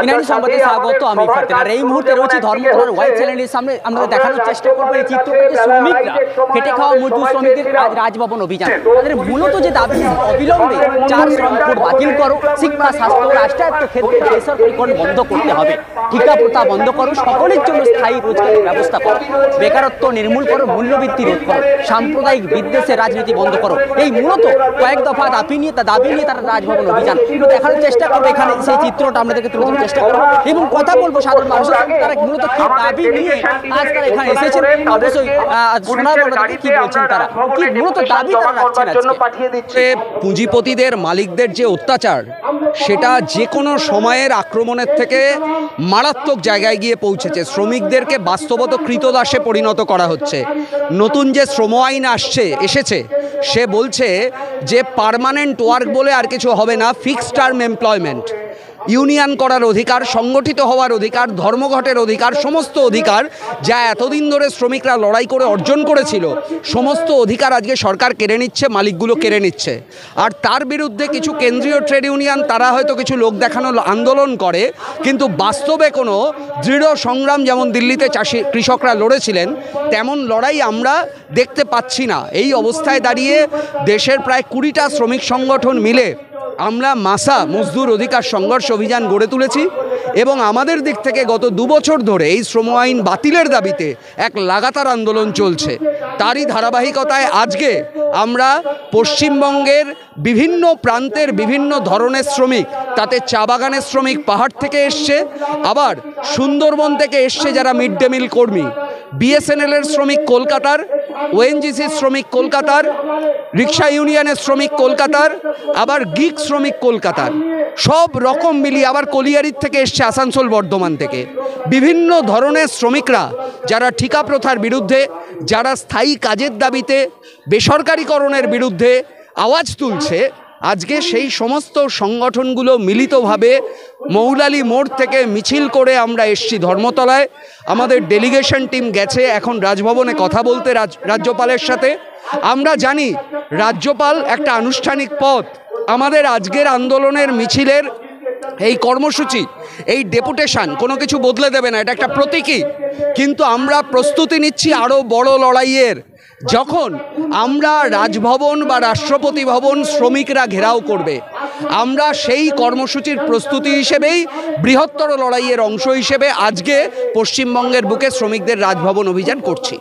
ইনানি সংবাদে স্বাগত। আমি ফারদিন। আর এই মুহূর্তে রয়েছে ধর্মতলার ওয়াইড চ্যানেলের সামনে। আমরা দেখানোর চেষ্টা করবো এই চিত্রটা যে শ্রমিকরা, খেটে খাওয়া মজদুর শ্রমিকদের আজ রাজভবন অভিযান। তাদের মূলত যে দাবি, অবিলম্বে 4 শ্রম কোড বাতিল করো, শিক্ষা, স্বাস্থ্য, রাষ্ট্রায়ত্ত ক্ষেত্রে বেসরকারীকরণ বন্ধ করতে হবে, ঠিকা প্রথা বন্ধ করো, সকলের জন্য স্থায়ী রোজগারের ব্যবস্থা করো, বেকারত্ব নির্মূল করো, মূল্যবৃদ্ধি রোধ করো, সাম্প্রদায়িক বিদ্বেষের রাজনীতি বন্ধ করো। এই মূলত কয়েক দফা দাবি নিয়ে তারা রাজভবন অভিযান দেখানোর চেষ্টা করবো। এখানে সেই চিত্রটা আমাদেরকে তুলে ধরার চেষ্টা করবো এবং কথা বলবো সাধারণ মানুষের সঙ্গে। তারা মূলত কি দাবি নিয়ে আজ তারা এখানে এসেছেন, অবশ্যই শোনাবো তাদেরকে কি বলছেন, তারা কি মূলত দাবি তারা রাখছেন আজকে। পুঁজিপতিদের, মালিকদের যে অত্যাচার, সেটা যে কোনো সময়ের আক্রমণের থেকে মারাত্মক জায়গায় গিয়ে পৌঁছেছে। শ্রমিকদেরকে বাস্তবত কৃতদাসে পরিণত করা হচ্ছে। নতুন যে শ্রম আইন এসেছে সে বলছে যে পার্মানেন্ট ওয়ার্ক বলে আর কিছু হবে না, ফিক্সড টার্ম এমপ্লয়মেন্ট, ইউনিয়ন করার অধিকার, সংগঠিত হওয়ার অধিকার, ধর্মঘটের অধিকার, সমস্ত অধিকার যা এতদিন ধরে শ্রমিকরা লড়াই করে অর্জন করেছিল, সমস্ত অধিকার আজকে সরকার কেড়ে নিচ্ছে, মালিকগুলো কেড়ে নিচ্ছে। আর তার বিরুদ্ধে কিছু কেন্দ্রীয় ট্রেড ইউনিয়ন তারা হয়তো কিছু লোক দেখানো আন্দোলন করে, কিন্তু বাস্তবে কোনো দৃঢ় সংগ্রাম যেমন দিল্লিতে কৃষকরা লড়েছিলেন তেমন লড়াই আমরা দেখতে পাচ্ছি না। এই অবস্থায় দাঁড়িয়ে দেশের প্রায় 20টা শ্রমিক সংগঠন মিলে আমরা মাসা মজদুর অধিকার সংঘর্ষ অভিযান গড়ে তুলেছি এবং আমাদের দিক থেকে গত 2 বছর ধরে এই শ্রম আইন বাতিলের দাবিতে এক লাগাতার আন্দোলন চলছে। তারই ধারাবাহিকতায় আজকে আমরা পশ্চিমবঙ্গের বিভিন্ন প্রান্তের বিভিন্ন ধরনের শ্রমিক, তাতে চা বাগানের শ্রমিক পাহাড় থেকে এসছে, আবার সুন্দরবন থেকে এসছে যারা মিড ডে মিল কর্মী, বিএসএনএলের শ্রমিক কলকাতার, ওএনজিসির শ্রমিক কলকাতার, রিক্সা ইউনিয়নের শ্রমিক কলকাতার, আবার গিগ শ্রমিক কলকাতার, সব রকম মিলিয়ে, আবার কলিয়ারির থেকে এসছে, আসানসোল বর্ধমান থেকে। বিভিন্ন ধরনের শ্রমিকরা যারা ঠিকা প্রথার বিরুদ্ধে, যারা স্থায়ী কাজের দাবিতে বেসরকারীকরণের বিরুদ্ধে আওয়াজ তুলছে, আজকে সেই সমস্ত সংগঠনগুলো মিলিতভাবে মৌলালি মোড় থেকে মিছিল করে আমরা এসছি ধর্মতলায়। আমাদের ডেলিগেশন টিম গেছে এখন রাজভবনে কথা বলতে রাজ্যপালের সাথে। আমরা জানি রাজ্যপাল একটা আনুষ্ঠানিক পদ, আমাদের আজকের আন্দোলনের মিছিলের এই কর্মসূচি, এই ডেপুটেশন কোনো কিছু বদলে দেবে না, এটা একটা প্রতীকী। কিন্তু আমরা প্রস্তুতি নিচ্ছি আরও বড় লড়াইয়ের। যখন আমরা রাজভবন বা রাষ্ট্রপতি ভবন শ্রমিকরা ঘেরাও করবে, আমরা সেই কর্মসূচির প্রস্তুতি হিসেবেই বৃহত্তর লড়াইয়ের অংশ হিসেবে আজকে পশ্চিমবঙ্গের বুকে শ্রমিকদের রাজভবন অভিযান করছি।